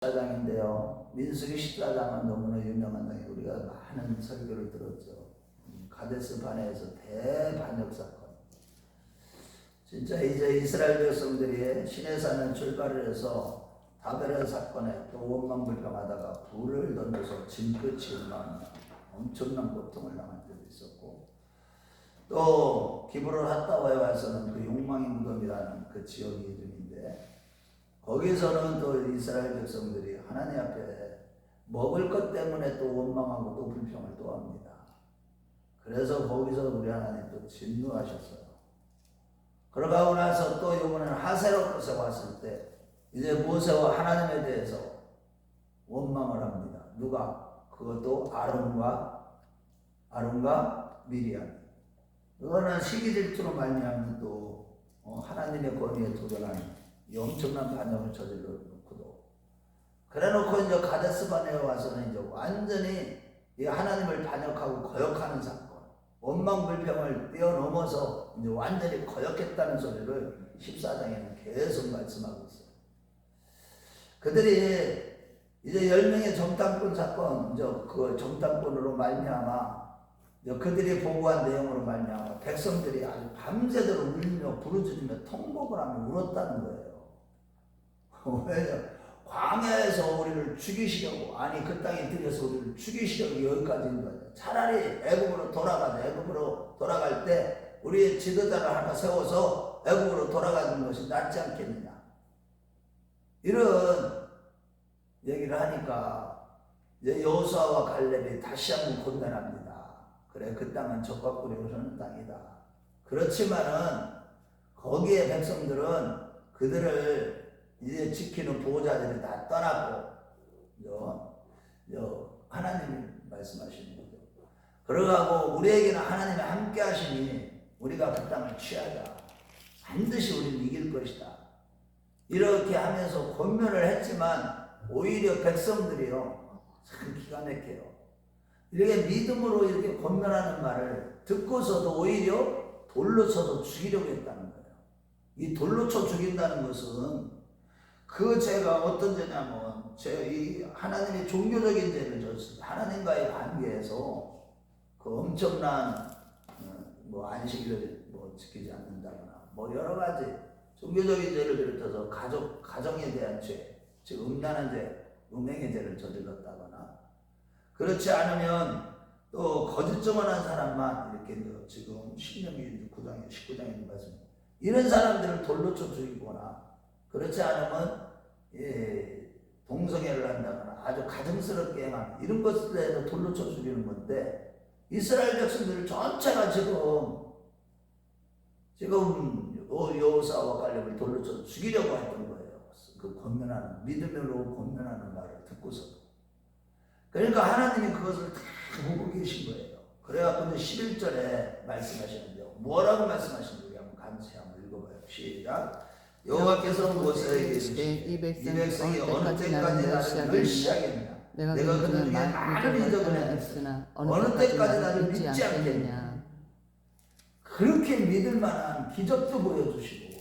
14장인데요. 민수기 14장은 너무나 유명한 장에 우리가 많은 설교를 들었죠. 가데스 바네에서 대반역 사건. 진짜 이제 이스라엘 백성들이 시내산을 출발을 해서 다베르 사건에 또 원망불평하다가 불을 던져서 진끝이 올라오는 엄청난 고통을 당한 적도 있었고, 또 기브론 핫다와에 와서는 그 욕망의 무덤이라는 그 지역이 이름인데, 거기서는 또 이스라엘 백성들이 하나님 앞에 먹을 것 때문에 또 원망하고 또 불평을 또 합니다. 그래서 거기서 우리 하나님 또 진노하셨어요. 그러고 나서 또 이번에는 하세로 곳에 왔을 때 이제 모세와 하나님에 대해서 원망을 합니다. 누가? 그것도 아론과 미리암. 그거는 시기질투로 말미암는 또 하나님의 권위에 도전하는 이 엄청난 반역을 저질러 놓고도, 그래놓고 이제 가데스 바네에 와서는 이제 완전히 이 하나님을 반역하고 거역하는 사건, 원망불평을 뛰어넘어서 이제 완전히 거역했다는 소리를 14장에는 계속 말씀하고 있어요. 그들이 이제 10명의 정탐꾼 사건, 이제 그 정탐꾼으로 말미암아 그들이 보고한 내용으로 말미암아 백성들이 아주 밤새도록 울며 부르짖으며 통곡을 하며 울었다는 거예요. 왜냐? 광야에서 우리를 죽이시려고, 아니 그 땅에 들여서 우리를 죽이시려고 여기까지 온 거예요. 차라리 애굽으로 돌아가자. 애굽으로 돌아갈 때 우리의 지도자를 하나 세워서 애굽으로 돌아가는 것이 낫지 않겠느냐, 이런 얘기를 하니까 이제 여호수아와 갈렙이 다시 한번 권면합니다. 그래, 그 땅은 적과 꿀이 흐르는 땅이다. 그렇지만은 거기에 백성들은 그들을 이제 지키는 보호자들이 다 떠나고 하나님이 말씀하시는 거죠. 그러고 우리에게는 하나님이 함께 하시니 우리가 그 땅을 취하자. 반드시 우리는 이길 것이다. 이렇게 하면서 권면을 했지만 오히려 백성들이요, 참 기가 막혀요. 이렇게 믿음으로 이렇게 권면하는 말을 듣고서도 오히려 돌로 쳐서 죽이려고 했다는 거예요. 이 돌로 쳐 죽인다는 것은 그 죄가 어떤 죄냐면, 이 하나님의 종교적인 죄를 졌습니다. 하나님과의 관계에서 그 엄청난 안식일을 지키지 않는다거나 여러 가지 종교적인 죄를 비롯해서 가정에 대한 죄, 즉 음란한 죄, 음행의 죄를 저질렀다거나, 그렇지 않으면 또 거짓 증언한 사람만 이렇게 지금 신명기 9장에 19장에 말씀, 이런 사람들을 돌로 쳐 죽이거나, 그렇지 않으면 동성애를 한다거나 아주 가증스럽게 행하는 이런 것들에도 돌로 쳐 죽이는 건데, 이스라엘 백성들 전체가 지금 여호수아와 갈렙을 돌로 쳐 죽이려고 했던 거예요. 그 권면하는, 믿음으로 권면하는 말을 듣고서. 그러니까 하나님이 그것을 다 보고 계신 거예요. 그래갖고 11절에 말씀하시는데요. 뭐라고 말씀하시는지 한번 같이 한번 읽어봐요. 시작. 여호와께서 모세에게 이르시되 이 백성이 어느 때까지 나를 멸시하겠느냐? 내가 그들 중에 많은 이적을 했으나 어느 때까지 나를 믿지 않겠느냐? 그렇게 믿을 만한 기적도 보여주시고,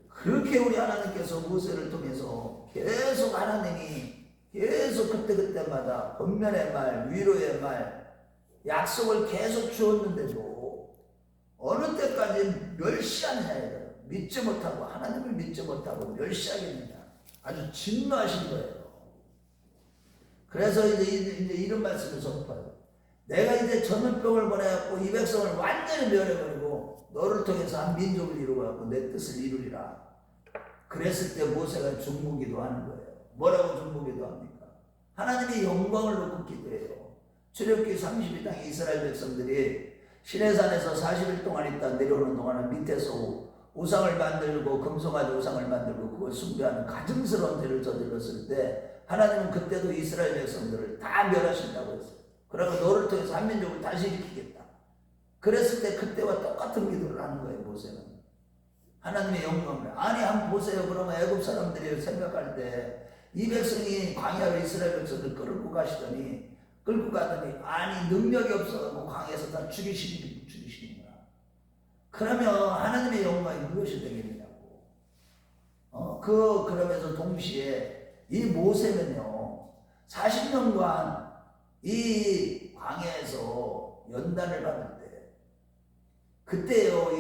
그렇게 우리 하나님께서 모세를 통해서 계속 하나님이 계속 그때마다 권면의 말, 위로의 말, 약속을 계속 주었는데도 어느 때까지 멸시하느냐, 믿지 못하고, 하나님을 믿지 못하고 멸시하겠느냐, 아주 진노하신 거예요. 그래서 이제 이런 말씀을 선포해요. 내가 이제 전염병을 보내갖고 이 백성을 완전히 멸해버리고 너를 통해서 한 민족을 이루어갖고 내 뜻을 이루리라. 그랬을 때 모세가 중보기도 하는 거예요. 뭐라고 중보기도 합니까? 하나님의 영광을 놓고 기도해요. 출애굽기 32장에 이스라엘 백성들이 시내산에서 40일 동안 있다 내려오는 동안은 밑에서 우상을 만들고 금송아지 우상을 만들고 그걸 숭배하는 가증스러운 죄를 저질렀을 때, 하나님은 그때도 이스라엘 백성들을 다 멸하신다고 했어요. 그러면 너를 통해서 한 민족을 다시 일으키겠다. 그랬을 때 그때와 똑같은 기도를 하는 거예요. 모세는 하나님의 영광을, 아니 한번 보세요. 그러면 애굽 사람들이 생각할 때 이 백성이 광야로 이스라엘 백성을 끌고 가더니 아니 능력이 없어 광야에서 다 죽이시는구나. 그러면 하나님의 영광이 무엇이 되겠느냐고. 그러면서 동시에 이 모세는요 40년간 이 광야에서 연단을 받을 때 그때요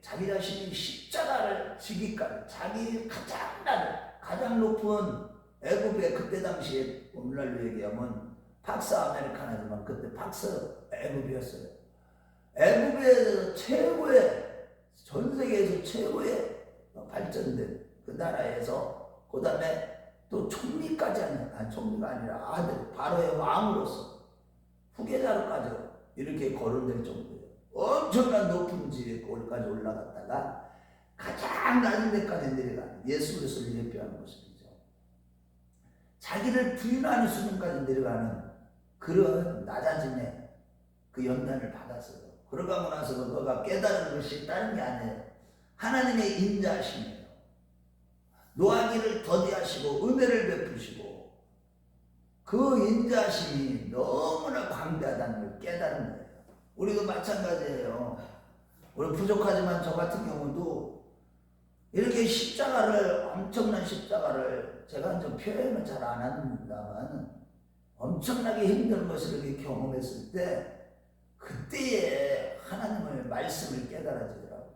자기 자신이 십자가를 지기까지 자기 가장 높은 애굽의 그때 당시에 오늘날로 얘기하면 팍스 아메리카나지만 그때 팍스 애굽이었어요. 애굽에서 최고의 전 세계에서 최고의 발전된 그 나라에서 그 다음에 또 총리까지 하는 총리가 아니라 아들 바로의 왕으로서 후계자로까지 이렇게 거론될 정도예요. 엄청난 높은 지위까지 올라갔다가 가장 낮은 데까지 내려가는 예수 그리스도를 예표하는 모습이죠. 자기를 부인하는 수준까지 내려가는 그런 낮아짐의 그 연단을 받았어요. 그러고 나서 너가 깨달은 것이 다른 게 아니에요. 하나님의 인자하심이에요. 노하기를 더디하시고 은혜를 베푸시고 그 인자하심이 너무나 광대하다는 걸 깨달은 거예요. 우리도 마찬가지예요. 우리 부족하지만 저 같은 경우도 이렇게 십자가를 엄청난 십자가를 제가 좀 표현을 잘 안 합니다만 엄청나게 힘든 것을 이렇게 경험했을 때 그때에 하나님의 말씀을 깨달아지더라고요.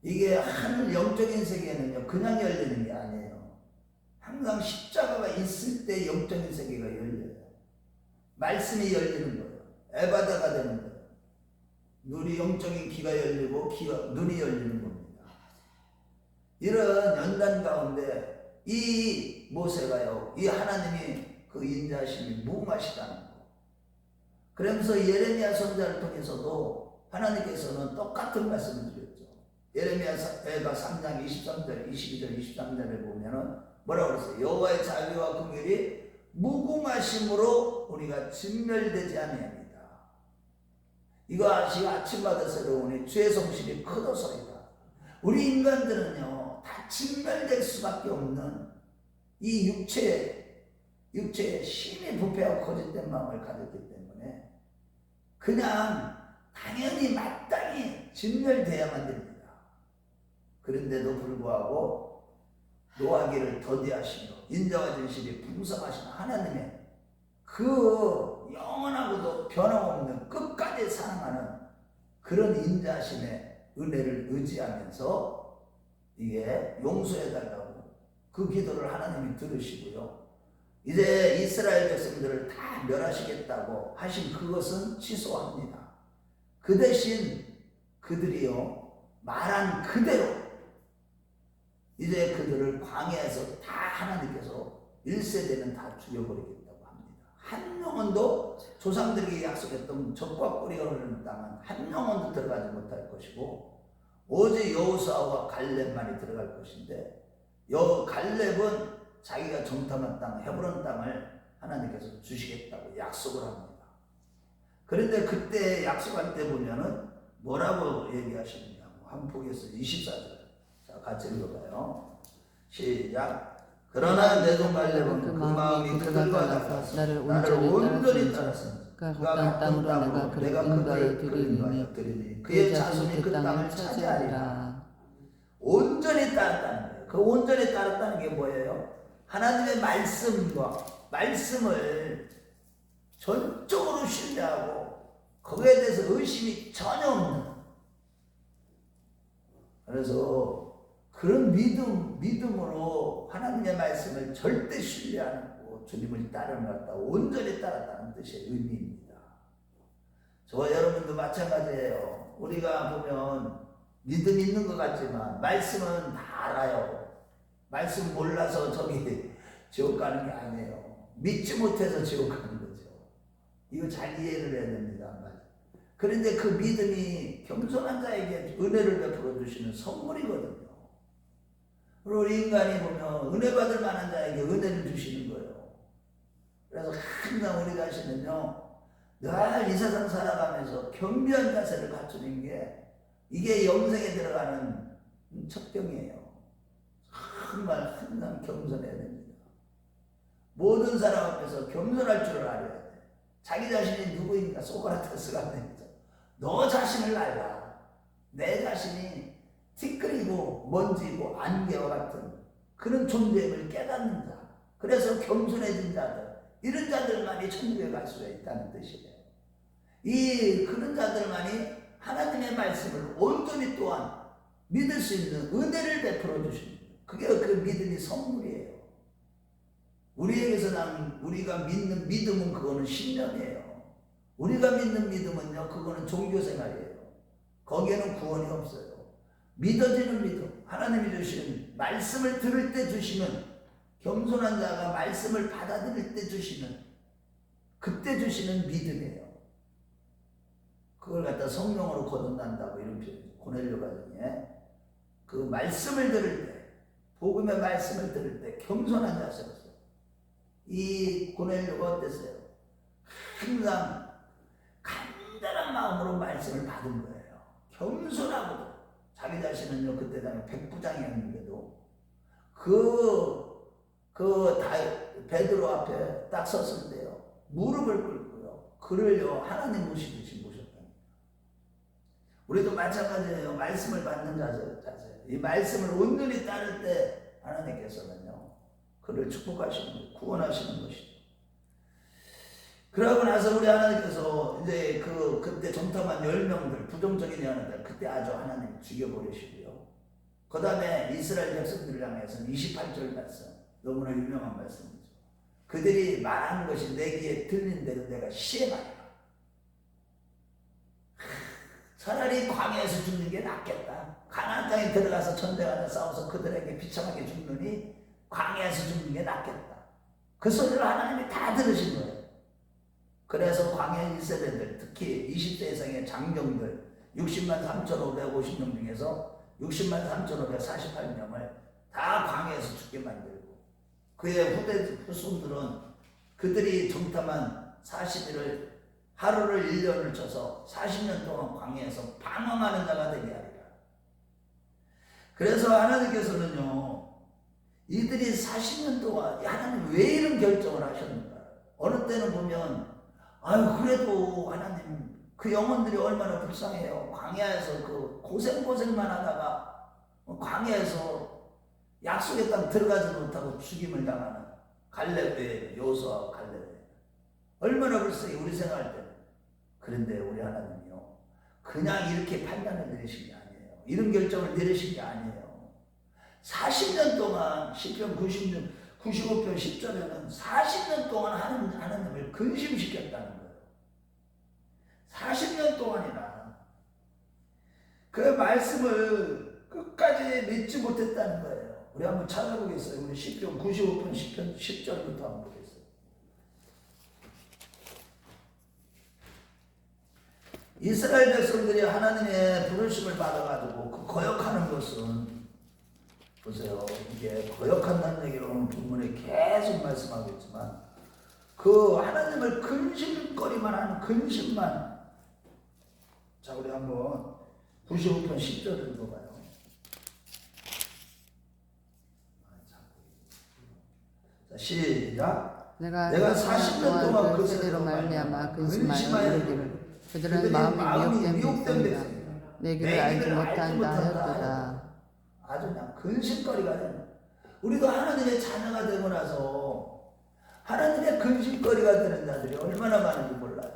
이게 하늘 영적인 세계는요 그냥 열리는 게 아니에요. 항상 십자가가 있을 때 영적인 세계가 열려요. 말씀이 열리는 거예요. 에바다가 되는 거예요. 눈이 영적인 귀가 열리고 눈이 열리는 겁니다. 이런 연단 가운데 이 모세가요 이 하나님이 그 인자하심이 무궁하시다는 거. 그러면서 예레미야 선지자를 통해서도 하나님께서는 똑같은 말씀을 드렸죠. 예레미야가 3장 23절 22절 23절에 보면은 뭐라고 그랬어요? 여호와의 자비와 긍휼이 무궁하심으로 우리가 진멸되지 아니합니다. 이것이 아침마다 새로우니 주의 성실이 크도소이다. 우리 인간들은요 다 진멸될 수밖에 없는 이 육체의 심히 부패하고 거짓된 마음을 가졌기 때문에 그냥 당연히 마땅히 진멸돼야만 됩니다. 그런데도 불구하고 노하기를 더디하시며 인자와 진실이 풍성하신 하나님의 그 영원하고도 변함없는 끝까지 사랑하는 그런 인자하심의 은혜를 의지하면서 이게 용서해달라고 그 기도를 하나님이 들으시고요. 이제 이스라엘 백성들을 다 멸하시겠다고 하신 그것은 취소합니다. 그 대신 그들이요 말한 그대로 이제 그들을 광야에서 다 하나님께서 1세대는 다 죽여버리겠다고 합니다. 한 영혼도 조상들에게 약속했던 적과 꿀이 흐르는 땅은 한 영혼도 들어가지 못할 것이고 오직 여호수아와 갈렙만이 들어갈 것인데 갈렙은 자기가 정탐한 땅 헤브론 땅을 하나님께서 주시겠다고 약속을 합니다. 그런데 그때 약속할 때 보면은 뭐라고 얘기하시느냐고 한번 보겠어요. 24절. 자, 같이 읽어봐요. 시작. 그러나 내 종 갈렙은 그 마음이 그들과 같아서 나를 온전히 따랐으니 그가 갔던 땅으로 내가 그들을 드리니 그의 자손이 그 땅을 차지하리라. 온전히 따랐다는 거예요. 그 온전히 따랐다는 게 뭐예요? 하나님의 말씀을 전적으로 신뢰하고 거기에 대해서 의심이 전혀 없는, 그래서 그런 믿음으로 하나님의 말씀을 절대 신뢰하고 주님을 따르는 것 같다. 온전히 따랐다는 뜻의 의미입니다. 저와 여러분도 마찬가지예요. 우리가 보면 믿음 있는 것 같지만 말씀은 다 알아요. 말씀 몰라서 저기 지옥 가는 게 아니에요. 믿지 못해서 지옥 가는 거죠. 이거 잘 이해를 해야 됩니다. 그런데 그 믿음이 겸손한 자에게 은혜를 베풀어 주시는 선물이거든요. 그리고 우리 인간이 보면 은혜 받을 만한 자에게 은혜를 주시는 거예요. 그래서 항상 우리 자신은요 늘 이 세상 살아가면서 겸비한 자세를 갖추는 게 이게 영생에 들어가는 첩경이에요. 정말 항상 겸손해야 됩니다. 모든 사람 앞에서 겸손할 줄을 알아야 돼. 자기 자신이 누구인가 소크라테스가 됩니다. 너 자신을 알라. 내 자신이 티끌이고 먼지고 안개와 같은 그런 존재임을 깨닫는 자, 그래서 겸손해진 자들, 이런 자들만이 천국에 갈 수가 있다는 뜻이에요. 그런 자들만이 하나님의 말씀을 온전히 또한 믿을 수 있는 은혜를 베풀어 주십니다. 그게 그 믿음이 선물이에요. 우리에게서 나는 우리가 믿는 믿음은 그거는 신념이에요. 우리가 믿는 믿음은요, 그거는 종교생활이에요. 거기에는 구원이 없어요. 믿어지는 믿음, 하나님이 주시는 말씀을 들을 때 주시는, 겸손한 자가 말씀을 받아들일 때 주시는, 그때 주시는 믿음이에요. 그걸 갖다 성령으로 거듭난다고 이런 표현, 고넬료가 그 말씀을 들을 때, 복음의 말씀을 들을 때 겸손한 자세였어요. 이 고넬료가 어땠어요? 항상 간절한 마음으로 말씀을 받은 거예요. 겸손하고도. 자기 자신은요, 그때 당시 백부장이었는데도 베드로 앞에 딱 섰을 때요, 무릎을 꿇고요, 그를요, 하나님 모시듯이 모셨다. 우리도 마찬가지예요. 말씀을 받는 자세. 이 말씀을 온전히 따를 때 하나님께서는요, 그를 축복하시는 거예요. 구원하시는 것이죠. 그러고 나서 우리 하나님께서 이제 그때 정탐한 10명들, 부정적인 여인들, 그때 아주 하나님 죽여버리시고요. 그 다음에 이스라엘 백성들을 향해서는 28절 말씀, 너무나 유명한 말씀이죠. 그들이 말하는 것이 내 귀에 들린 대로 내가 시행하리라. 차라리 광야에서 죽는 게 낫겠다. 가나안 땅에 들어가서 전쟁하며 싸워서 그들에게 비참하게 죽느니 광야에서 죽는 게 낫겠다. 그 소리를 하나님이 다 들으신 거예요. 그래서 광야 1세대들, 특히 20세 이상의 장정들 60만 3,550명 중에서 60만 3,548명을 다 광야에서 죽게 만들고, 그의 후손들은 그들이 정탐한 40일을, 하루를 1년을 쳐서 40년 동안 광야에서 방황하는 자가 되게 하리라. 그래서 하나님께서는요, 이들이 40년 동안 하나님 왜 이런 결정을 하셨는가. 어느 때는 보면 그래도 하나님 그 영혼들이 얼마나 불쌍해요. 광야에서 그 고생만 하다가 광야에서 약속의 땅 들어가지 못하고 죽임을 당하는 갈렙의 여호수아와 갈렙의 얼마나 불쌍해, 우리 생각할 때는. 그런데 우리 하나님이요, 그냥 이렇게 판단을 내리신 게 아니에요. 이런 결정을 내리신 게 아니에요. 40년 동안 시편 95편 10절에는 40년 동안 하나님을 근심시켰다는 거예요. 40년 동안이나 그 말씀을 끝까지 믿지 못했다는 거예요. 우리 한번 찾아보겠어요. 우리 시편 95편 10절부터 한번 보겠어요. 이스라엘 백성들이 하나님의 부르심을 받아가지고 그 거역하는 것은, 보세요. 이게 거역한다는 얘기를 오늘 본문에 계속 말씀하고 있지만, 그 하나님을 근심거리만 하는 근심만. 자, 우리 한번 95편 10절을 읽어봐요. 자, 시작. 내가 40년 동안 그대로 말미암아 근심하여 이르기를 그들은 마음이 미혹된 백성이다. 내 길을 알지 못한다 하였도다. 아주 그냥 근심거리가 되는. 우리도 하나님의 자녀가 되고 나서 하나님의 근심거리가 되는 자들이 얼마나 많은지 몰라요.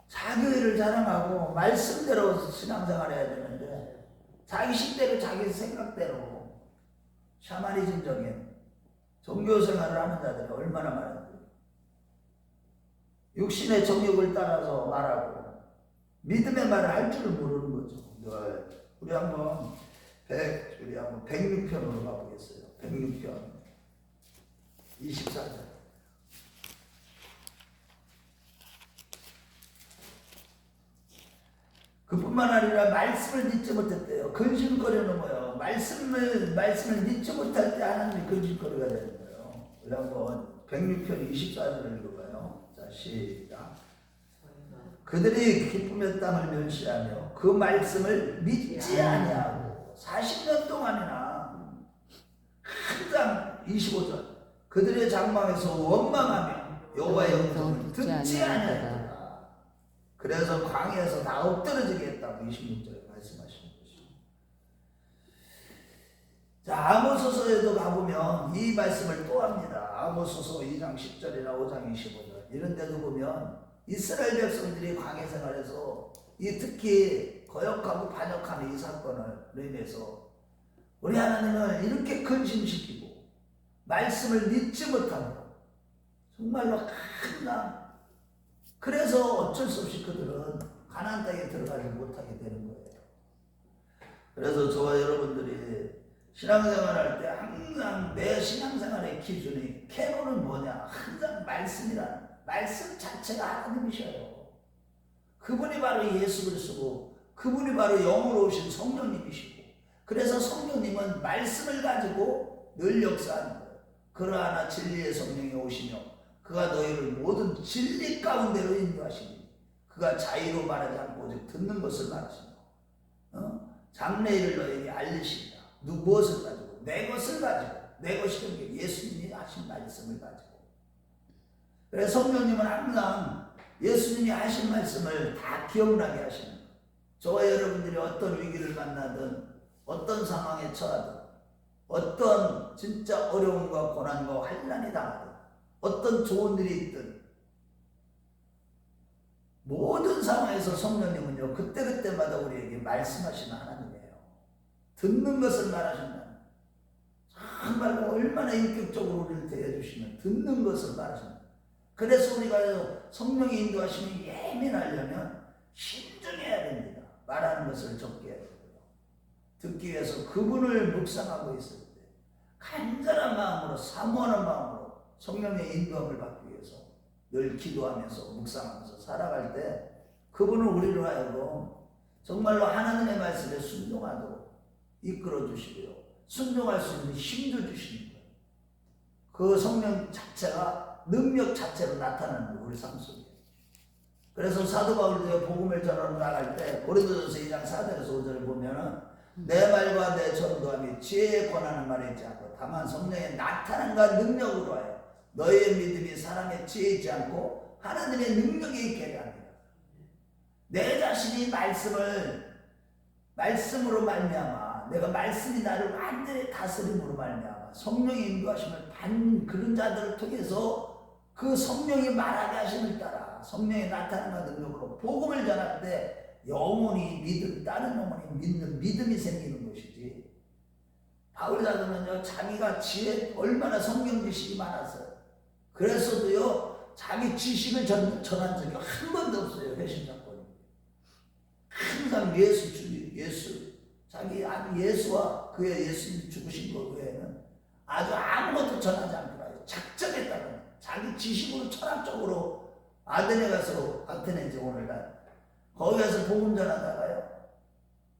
자기 의를 자랑하고 말씀대로 신앙생활 해야 되는데 자기 식대로 자기 생각대로 샤머니즘적인 종교생활을 하는 자들이 얼마나 많은지. 육신의 정욕을 따라서 말하고 믿음의 말을 할 줄을 모르는 거죠. 우리 한번 106편으로 가보겠어요. 106편 24절. 그뿐만 아니라 말씀을 믿지 못했대요. 근심거리는 거예요. 말씀을 믿지 못할 때 하나님이 근심거리가 되는 거예요. 우리 한번 106편 24절을 읽어봐요. 자, 시작. 그들이 기쁨의 땅을 멸시하며 그 말씀을 믿지 아니하고 40년 동안이나 항상 25절 그들의 장막에서 원망하며 여호와의 음성을 듣지 아니하였다. 그래서 광야에서 다 엎드러지게 했다고 26절에 말씀하시는 것입니다. 자, 아모스서에도 가보면 이 말씀을 또 합니다. 아모스서 2장 10절이나 5장 25절 이런 데도 보면 이스라엘 백성들이 광야 생활에서 이 특히 거역하고 반역하는 이 사건을 인해서 우리 하나님을 이렇게 근심시키고 말씀을 믿지 못하고 정말로 항상 그래서 어쩔 수 없이 그들은 가나안 땅에 들어가지 못하게 되는 거예요. 그래서 저와 여러분들이 신앙생활할 때 항상 내 신앙생활의 기준이 캐논은 뭐냐? 항상 말씀이라는 말씀 자체가 하나님이셔요. 그분이 바로 예수 그리스도고 그분이 바로 영으로 오신 성령님이시고 그래서 성령님은 말씀을 가지고 늘 역사하는 거예요. 그러하나 진리의 성령이 오시며 그가 너희를 모든 진리 가운데로 인도하시니 그가 자의로 말하지 않고 오직 듣는 것을 말하시며 장래일을 너희에게 알리시리라. 무엇을 가지고? 내 것을 가지고. 내 것이 게 예수님이 하신 말씀을 가지고. 그래서 성령님은 항상 예수님이 하신 말씀을 다 기억나게 하시는 거예요. 저와 여러분들이 어떤 위기를 만나든 어떤 상황에 처하든 어떤 진짜 어려움과 고난과 환난이 당하든 어떤 좋은 일이 있든 모든 상황에서 성령님은요 그때그때마다 우리에게 말씀하시는 하나님이에요. 듣는 것을 말하신다. 정말 얼마나 인격적으로 우리를 대해주시면 듣는 것을 말하신다. 그래서 우리가 성령의 인도하심이 예민하려면 신중해야 됩니다. 말하는 것을 적게 해야 되고요. 듣기 위해서 그분을 묵상하고 있을 때 간절한 마음으로 사모하는 마음으로 성령의 인도함을 받기 위해서 늘 기도하면서 묵상하면서 살아갈 때 그분은 우리로 하여금 정말로 하나님의 말씀에 순종하도록 이끌어 주시고요. 순종할 수 있는 힘도 주시는 거예요. 그 성령 자체가 능력 자체로 나타나는 거예요. 우리 삶 속에. 그래서 사도 바울도 복음을 전하러 나갈 때 고린도전서 2장 4절에서 5절을 보면은 내 말과 내 전도함이 지혜에 권하는 말이 있지 않고 다만 성령의 나타남과 능력으로 하여 너희의 믿음이 사람의 지혜에 있지 않고 하나님의 능력에 있게 합니다. 내 자신이 말씀으로 말미암아 내가 말씀이 나를 완전히 다스림으로 말미암아 성령의 인도하심을 받는 그런 자들을 통해서 그 성령이 말하게 하심을 따라 성령의 나타남과 능력으로 복음을 전할 때 영혼이 믿음, 다른 영혼이 믿는 믿음이 생기는 것이지. 바울 사도는요 자기가 얼마나 성경 지식이 많았어요. 그래서도요 자기 지식을 전한 적이 한 번도 없어요. 회심 사건이. 항상 자기 아는 예수와 그의 예수님이 죽으신 것 외에는 아주 아무것도 전하지 않고 나요. 작정에 따라 자기 지식으로 철학적으로 아테네 가서 아테네지 오늘날 거기 가서 복음 전하다가요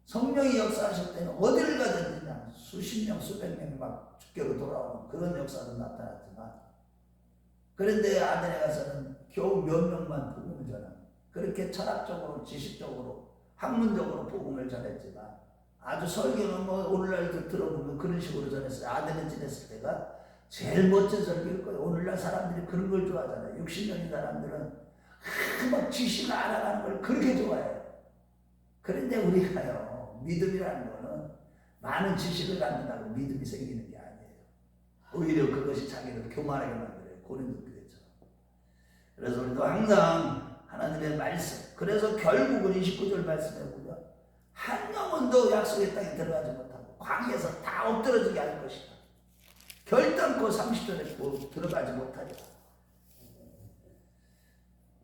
성령이 역사하실 때는 어디를 가든지 그냥 수십 명 수백 명이 막 주께로 돌아오는 그런 역사도 나타났지만 그런데 아테네 가서는 겨우 몇 명만 복음을 전하는 그렇게 철학적으로 지식적으로 학문적으로 복음을 전했지만 아주 설교는 뭐 오늘날도 들어보면 그런 식으로 전했어요. 아테네 지냈을 때가 제일 멋진 설교일 거예요. 오늘날 사람들이 그런 걸 좋아하잖아요. 60년인 사람들은 막 지식을 알아가는 걸 그렇게 좋아해요. 그런데 우리가요 믿음이라는 거는 많은 지식을 갖는다고 믿음이 생기는 게 아니에요. 오히려 그것이 자기를 교만하게 만들어요. 고린도교회처럼. 그래서 우리도 항상 하나님의 말씀 그래서 결국은 29절 말씀에 보면 한 영혼도 약속의 땅에 들어가지 못하고 광야에서 다 엎드러지게 할 것이다. 결단코 30절에 들어가지 못하리라.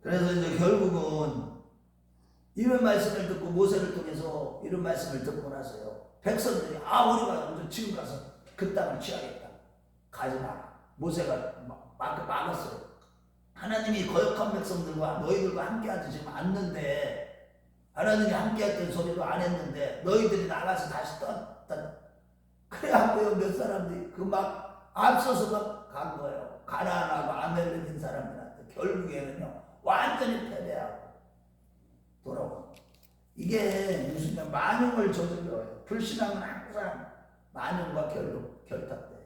그래서 이제 결국은 이런 말씀을 듣고 모세를 통해서 이런 말씀을 듣고 나서요 백성들이 우리가 지금 가서 그 땅을 취하겠다. 가지 마라. 모세가 막았어요. 하나님이 거역한 백성들과 너희들과 함께하지 지금 않는데 하나님이 함께했던 소리도 안 했는데 너희들이 나가서 다시 떴다. 그래갖고요 몇 사람들이 막 앞서서 막 간 거예요. 가나안하고 아멜렉인 사람들한테 결국에는요 완전히 패배하고 돌아오고 이게 무슨 만용을 저질러요. 불신앙은 항상 만용과 결탁돼요.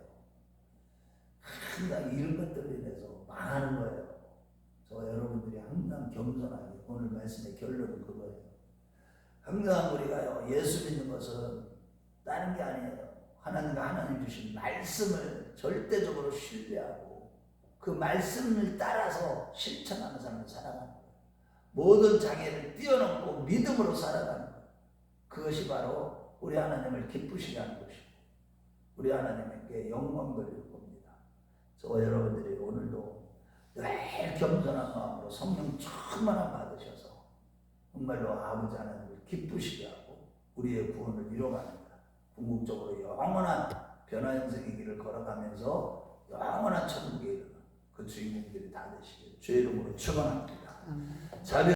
항상 이런 것들로 인해서 망하는 거예요. 저 여러분들이 항상 겸손하게 오늘 말씀의 결론은 그거예요. 항상 우리가요 예수 믿는 것은 다른 게 아니에요. 하나님과 하나님 주신 말씀을 절대적으로 신뢰하고 그 말씀을 따라서 실천하는 사람을 살아가는 거예요. 모든 장애를 뛰어넘고 믿음으로 살아가는 거예요. 그것이 바로 우리 하나님을 기쁘시게 하는 것이고 우리 하나님께 영광 돌릴 겁니다. 저 여러분들이 오늘도 늘 겸손한 마음으로 성령 충만함 받으셔서 정말로 아버지 하나님을 기쁘시게 하고 우리의 구원을 이뤄가는 궁극적으로 영원한 변화현생의 길을 걸어가면서 영원한 천국에 이르는 그 주인공들이 다 되시길 주의 이름으로 축원합니다.